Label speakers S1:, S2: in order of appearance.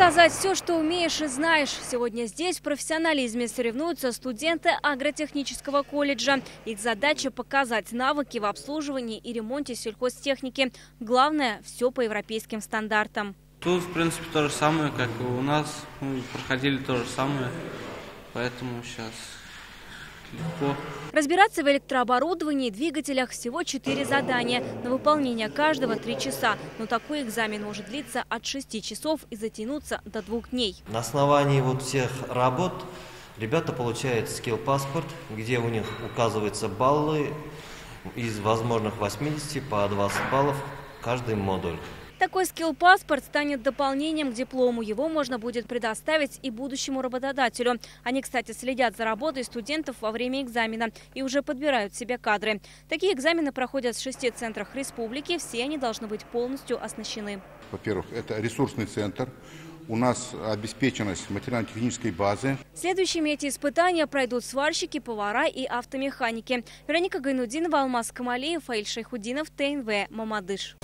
S1: Показать все, что умеешь и знаешь. Сегодня здесь в профессионализме соревнуются студенты агротехнического колледжа. Их задача – показать навыки в обслуживании и ремонте сельхозтехники. Главное – все по европейским стандартам.
S2: Тут, в принципе, то же самое, как и у нас. Мы проходили то же самое, поэтому сейчас легко.
S1: Разбираться в электрооборудовании и двигателях всего 4 задания. На выполнение каждого 3 часа. Но такой экзамен может длиться от 6 часов и затянуться до 2 дней.
S3: На основании всех работ ребята получают скилл-паспорт, где у них указываются баллы из возможных 80 по 20 баллов каждый модуль.
S1: Такой скилл-паспорт станет дополнением к диплому. Его можно будет предоставить и будущему работодателю. Они, кстати, следят за работой студентов во время экзамена и уже подбирают себе кадры. Такие экзамены проходят в 6 центрах республики. Все они должны быть полностью оснащены.
S4: Во-первых, это ресурсный центр. У нас обеспеченность материально-технической базы.
S1: Следующими эти испытания пройдут сварщики, повара и автомеханики. Вероника Гайнудинова, Алмаз Камалиев, Фаиль Шайхудинов, ТНВ, Мамадыш.